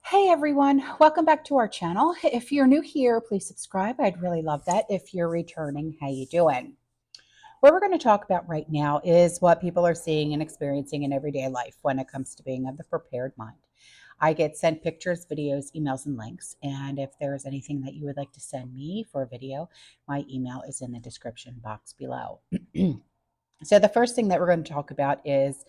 Hey everyone, welcome back to our channel. If you're new here, please subscribe. I'd really love that. If you're returning, how you doing? What we're going to talk about right now is what people are seeing and experiencing in everyday life when it comes to being of the prepared mind. I get sent pictures, videos, emails, and links. And if there's anything that you would like to send me for a video, my email is in the description box below. So the first thing that we're going to talk about is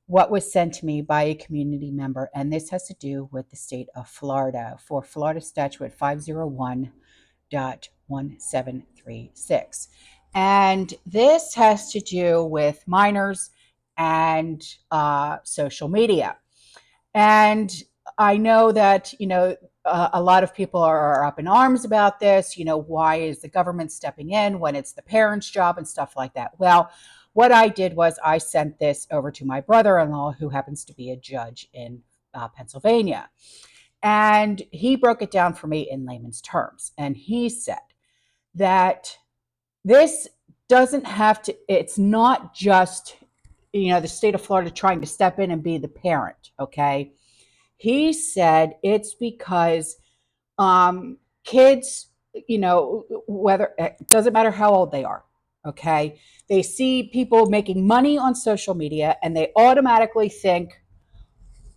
what was sent to me by a community member, and this has to do with the state of Florida for Florida Statute 501.1736. And this has to do with minors and social media. And I know that, a lot of people are up in arms about this. Why is the government stepping in when it's the parents' job and stuff like that? Well, what I did was I sent this over to my brother-in-law, who happens to be a judge in Pennsylvania. And he broke it down for me in layman's terms. And he said that this doesn't have to, it's not just, the state of Florida trying to step in and be the parent, okay? He said it's because kids, whether it doesn't matter how old they are, okay, they see people making money on social media and they automatically think,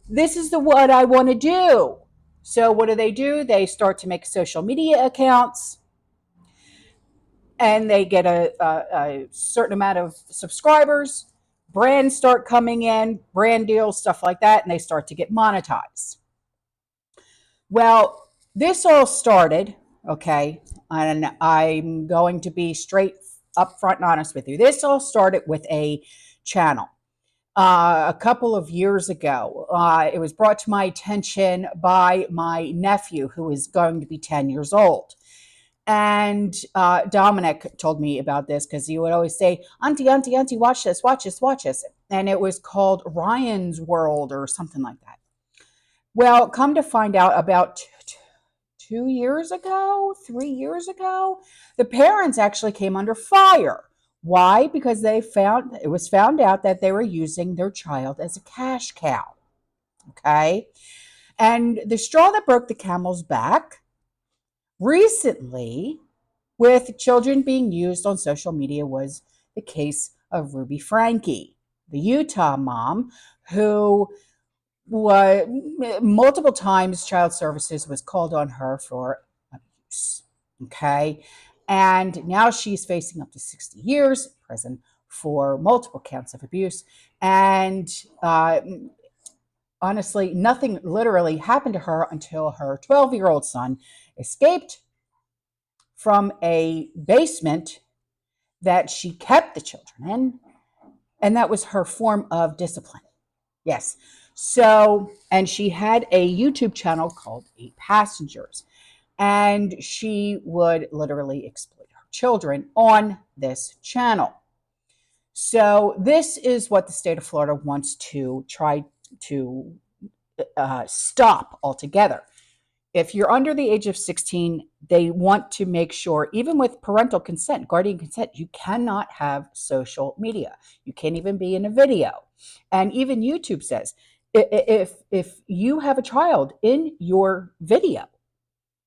this is what I want to do. So what do? They start to make social media accounts and they get a certain amount of subscribers. Brands start coming in, brand deals, stuff like that, and they start to get monetized. Well, this all started, okay, and I'm going to be straight up front and honest with you. This all started with a channel. A couple of years ago, it was brought to my attention by my nephew, who is going to be 10 years old. And Dominic told me about this because he would always say, Auntie, Auntie, Auntie, watch this, watch this, watch this. And it was called Ryan's World or something like that. Well, come to find out, about 2 years ago, 3 years ago, the parents actually came under fire. Why? Because it was found out that they were using their child as a cash cow. Okay. And the straw that broke the camel's back recently, with children being used on social media, was the case of Ruby Frankie, the Utah mom, who was multiple times child services was called on her for abuse. Okay. And now she's facing up to 60 years in prison for multiple counts of abuse. And honestly, nothing literally happened to her until her 12-year-old son escaped from a basement that she kept the children in. And that was her form of discipline. Yes. So, and she had a YouTube channel called 8 Passengers. And she would literally exploit her children on this channel. So this is what the state of Florida wants to try to stop altogether. If you're under the age of 16, they want to make sure, even with parental consent, guardian consent, you cannot have social media. You can't even be in a video. And even YouTube says, if you have a child in your video,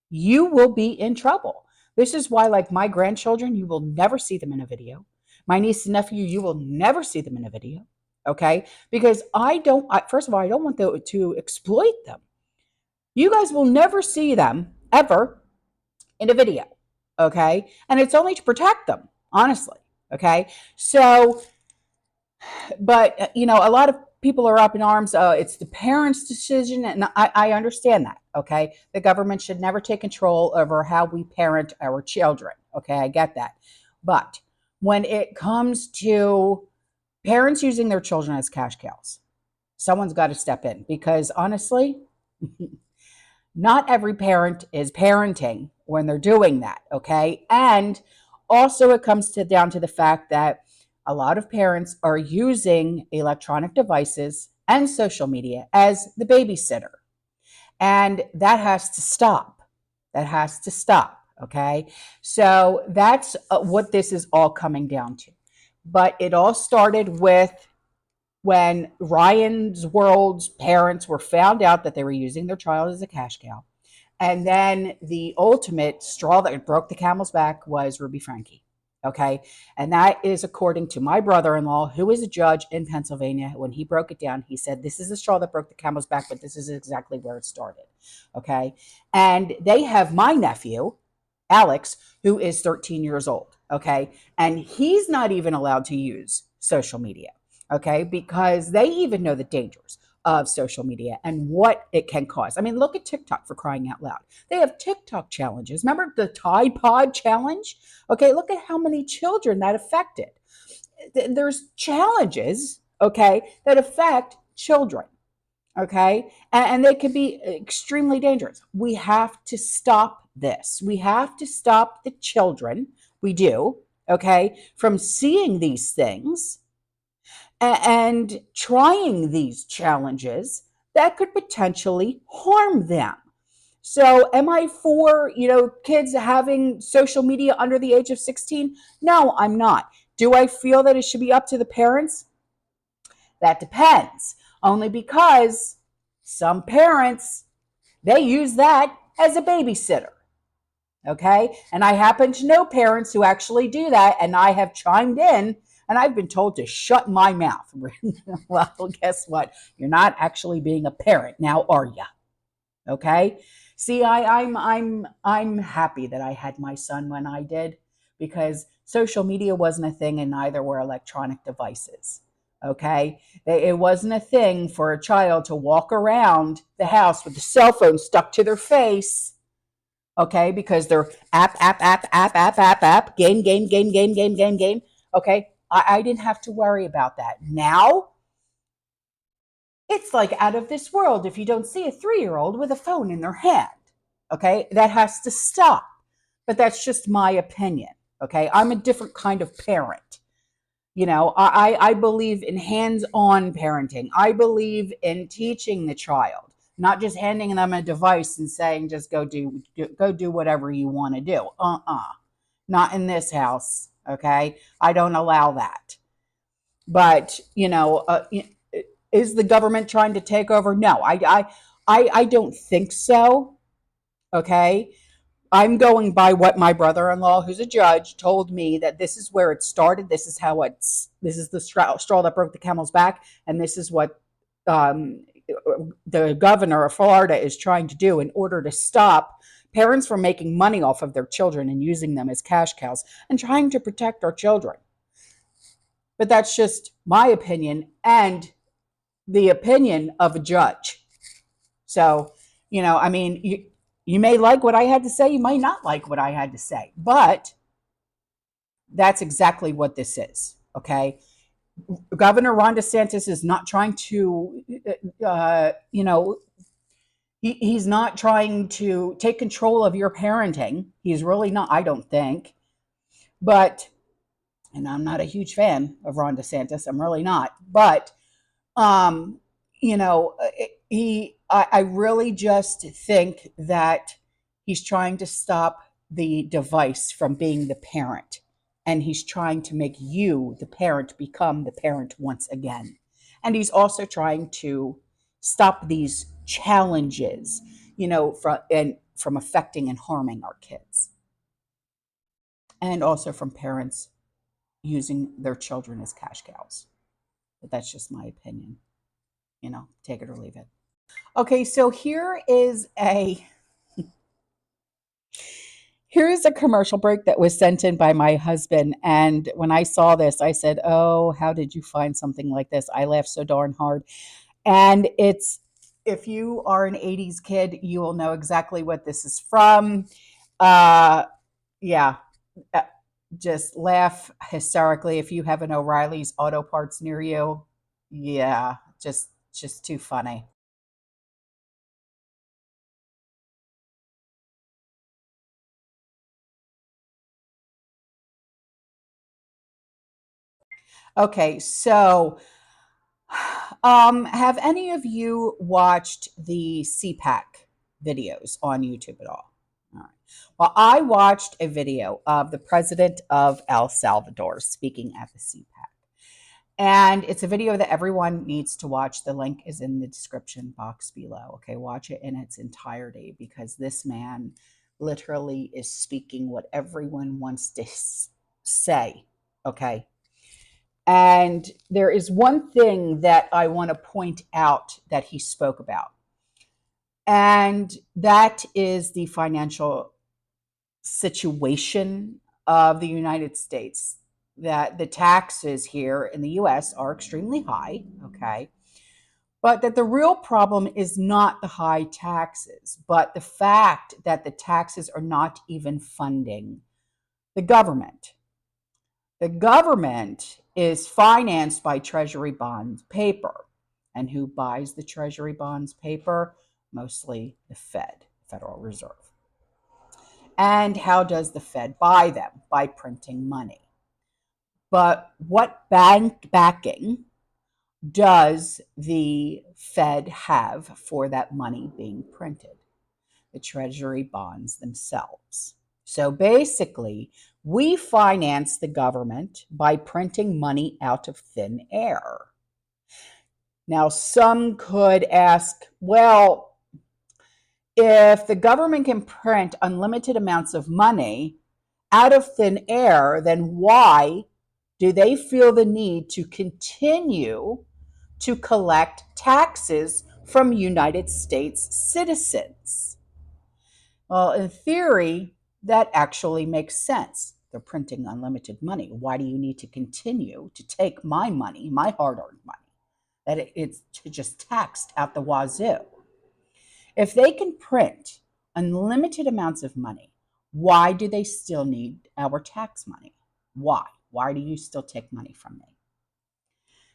you will be in trouble. This is why, like my grandchildren, you will never see them in a video. My niece and nephew, you will never see them in a video. Okay? Because first of all, I don't want to exploit them. You guys will never see them ever in a video. Okay? And it's only to protect them, honestly. Okay? So, but, a lot of people are up in arms. It's the parents' decision, and I understand that. Okay, the government should never take control over how we parent our children. Okay, I get that. But when it comes to parents using their children as cash cows, someone's got to step in, because honestly, not every parent is parenting when they're doing that. Okay, and also it comes down to the fact that a lot of parents are using electronic devices and social media as the babysitter. And that has to stop. That has to stop. Okay. So that's what this is all coming down to. But it all started with when Ryan's World's parents were found out that they were using their child as a cash cow. And then the ultimate straw that broke the camel's back was Ruby Franke. Okay. And that is according to my brother in law, who is a judge in Pennsylvania. When he broke it down, he said, this is the straw that broke the camel's back, but this is exactly where it started. Okay. And they have my nephew, Alex, who is 13 years old. Okay. And he's not even allowed to use social media. Okay. Because they even know the dangers of social media and what it can cause. I mean, look at TikTok, for crying out loud. They have TikTok challenges. Remember the Tide Pod challenge? Okay, look at how many children that affected. There's challenges, okay, that affect children, okay? And they can be extremely dangerous. We have to stop this. We have to stop the children, we do, okay, from seeing these things and trying these challenges that could potentially harm them. So am I for, kids having social media under the age of 16? No, I'm not. Do I feel that it should be up to the parents? That depends. Only because some parents, they use that as a babysitter. Okay? And I happen to know parents who actually do that, and I have chimed in and I've been told to shut my mouth. Well, guess what? You're not actually being a parent now, are you? Okay. See, I'm happy that I had my son when I did, because social media wasn't a thing and neither were electronic devices. Okay. It wasn't a thing for a child to walk around the house with a cell phone stuck to their face. Okay. Because they're app, game. Okay. I didn't have to worry about that. Now it's like out of this world if you don't see a 3-year-old with a phone in their hand. Okay, that has to stop. But that's just my opinion. Okay, I'm a different kind of parent. I believe in hands-on parenting. I believe in teaching the child, not just handing them a device and saying just go do whatever you want to do. Not in this house. Okay, I don't allow that. But is the government trying to take over? No, I don't think so. Okay. I'm going by what my brother-in-law, who's a judge, told me, that this is where it started. This is the straw that broke the camel's back. And this is what the governor of Florida is trying to do in order to stop parents from making money off of their children and using them as cash cows and trying to protect our children. But that's just my opinion and the opinion of a judge. So, you may like what I had to say, you might not like what I had to say, but that's exactly what this is. Okay. Governor Ron DeSantis is not trying to, he's not trying to take control of your parenting. He's really not, I don't think. But, and I'm not a huge fan of Ron DeSantis, I'm really not. But, I really just think that he's trying to stop the device from being the parent, and he's trying to make you, the parent, become the parent once again. And he's also trying to stop these challenges, from affecting and harming our kids, and also from parents using their children as cash cows. But that's just my opinion. Take it or leave it. Okay, so here's a commercial break that was sent in by my husband. And when I saw this, I said, oh, how did you find something like this? I laughed so darn hard. And if you are an 80s kid, you will know exactly what this is from. Yeah, just laugh hysterically. If you have an O'Reilly's Auto Parts near you, yeah, just too funny. Okay, so have any of you watched the CPAC videos on YouTube at all? All right. Well, I watched a video of the president of El Salvador speaking at the CPAC. And it's a video that everyone needs to watch. The link is in the description box below. Okay, watch it in its entirety because this man literally is speaking what everyone wants to say. Okay. And there is one thing that I want to point out that he spoke about, and that is the financial situation of the United States. That the taxes here in the US are extremely high, okay? But that the real problem is not the high taxes, but the fact that the taxes are not even funding the government. The government is financed by Treasury bonds paper. And who buys the Treasury bonds paper? Mostly the Federal Reserve. And how does the Fed buy them? By printing money. But what bank backing does the Fed have for that money being printed? The Treasury bonds themselves. So basically, we finance the government by printing money out of thin air. Now, some could ask, well, if the government can print unlimited amounts of money out of thin air, then why do they feel the need to continue to collect taxes from United States citizens? Well, in theory, that actually makes sense. They're printing unlimited money. Why do you need to continue to take my money, my hard-earned money, that it's just taxed out the wazoo? If they can print unlimited amounts of money, why do they still need our tax money? Why? Why do you still take money from me?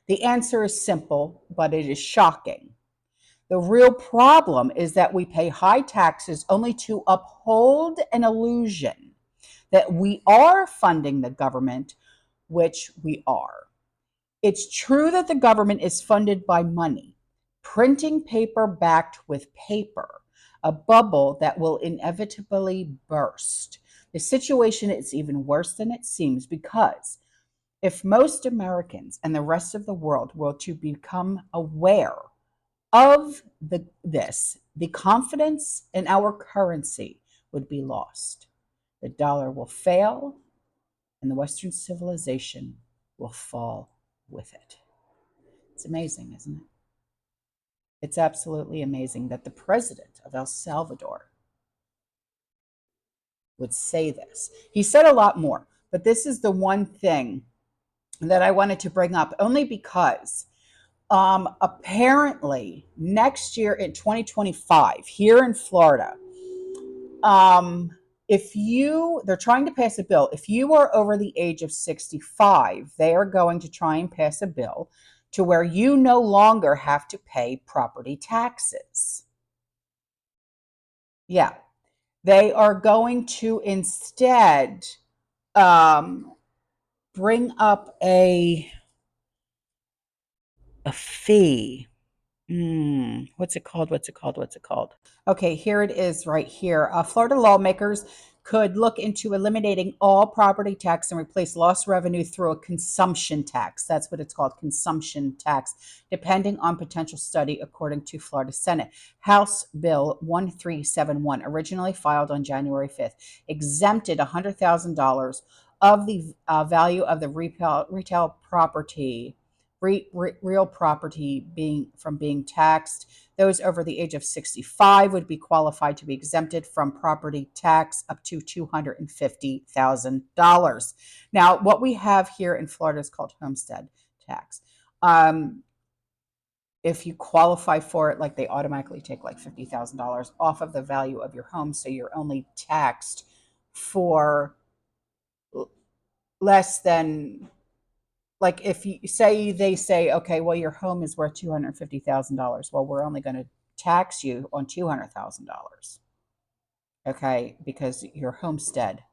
The answer is simple, but it is shocking. The real problem is that we pay high taxes only to uphold an illusion that we are funding the government, which we are. It's true that the government is funded by money, printing paper backed with paper, a bubble that will inevitably burst. The situation is even worse than it seems because if most Americans and the rest of the world were to become aware of the confidence in our currency would be lost. The dollar will fail, and the Western civilization will fall with it. It's amazing, isn't it? It's absolutely amazing that the president of El Salvador would say this. He said a lot more, but this is the one thing that I wanted to bring up only because apparently next year in 2025 here in Florida, they're trying to pass a bill. If you are over the age of 65, they are going to try and pass a bill to where you no longer have to pay property taxes. Yeah, they are going to instead bring up a fee. What's it called? Okay, here it is right here. Florida lawmakers could look into eliminating all property tax and replace lost revenue through a consumption tax. That's what it's called, consumption tax, depending on potential study, according to Florida Senate. House Bill 1371, originally filed on January 5th, exempted $100,000 of the value of the retail property real property being taxed. Those over the age of 65 would be qualified to be exempted from property tax up to $250,000. Now, what we have here in Florida is called homestead tax. If you qualify for it, like they automatically take like $50,000 off of the value of your home, so you're only taxed for less than, like if you say, they say, okay, well, your home is worth $250,000. Well, we're only going to tax you on $200,000. Okay, because your homestead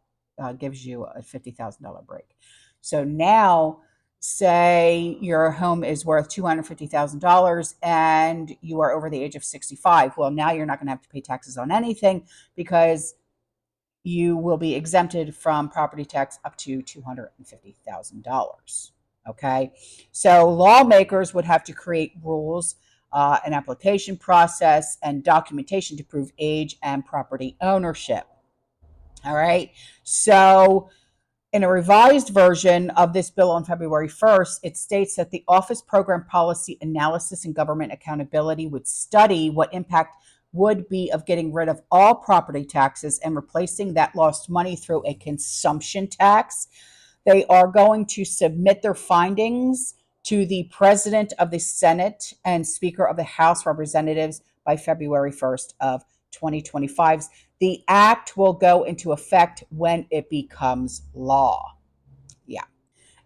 gives you a $50,000 break. So now, say your home is worth $250,000 and you are over the age of 65. Well, now you're not going to have to pay taxes on anything because you will be exempted from property tax up to $250,000. Okay. So lawmakers would have to create rules, an application process, and documentation to prove age and property ownership. All right. So in a revised version of this bill on February 1st, it states that the Office Program Policy Analysis and Government Accountability would study what impact would be of getting rid of all property taxes and replacing that lost money through a consumption tax. They are going to submit their findings to the President of the Senate and Speaker of the House Representatives by February 1st of 2025. The act will go into effect when it becomes law. Yeah.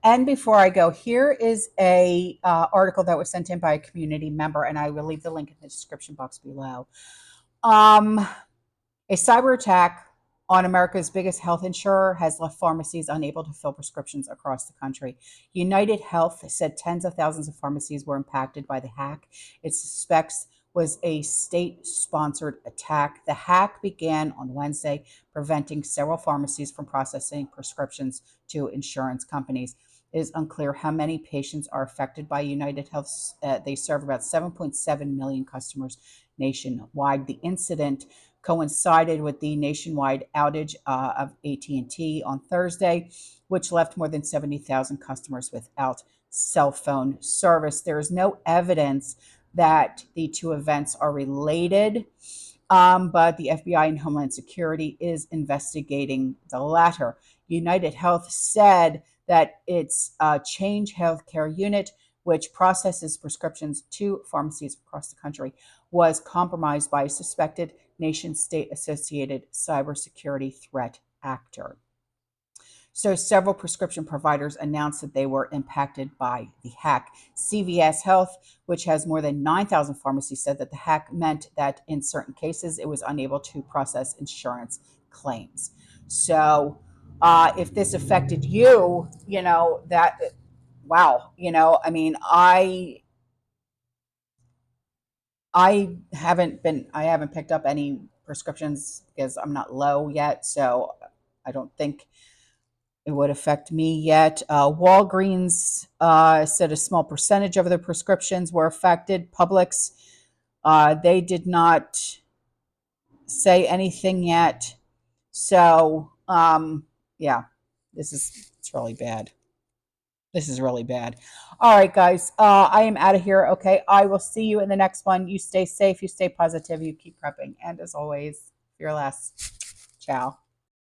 And before I go, here is a article that was sent in by a community member, and I will leave the link in the description box below. A cyber attack on America's biggest health insurer has left pharmacies unable to fill prescriptions across the country. United Health said tens of thousands of pharmacies were impacted by the hack. It suspects was a state-sponsored attack. The hack began on Wednesday, preventing several pharmacies from processing prescriptions to insurance companies. It is unclear how many patients are affected by United Health. They serve about 7.7 million customers nationwide. The incident coincided with the nationwide outage of AT&T on Thursday, which left more than 70,000 customers without cell phone service. There is no evidence that the two events are related, but the FBI and Homeland Security is investigating the latter. United Health said that its Change Healthcare unit, which processes prescriptions to pharmacies across the country, was compromised by a suspected nation-state associated cybersecurity threat actor. So several prescription providers announced that they were impacted by the hack. CVS Health, which has more than 9,000 pharmacies, said that the hack meant that in certain cases it was unable to process insurance claims. So if this affected you, that, wow, I mean, I haven't picked up any prescriptions because I'm not low yet, so I don't think it would affect me yet. Walgreens said a small percentage of their prescriptions were affected. Publix, they did not say anything yet. So, yeah, it's really bad. This is really bad. All right, guys, I am out of here. Okay, I will see you in the next one. You stay safe, you stay positive, you keep prepping. And as always, fearless. Ciao.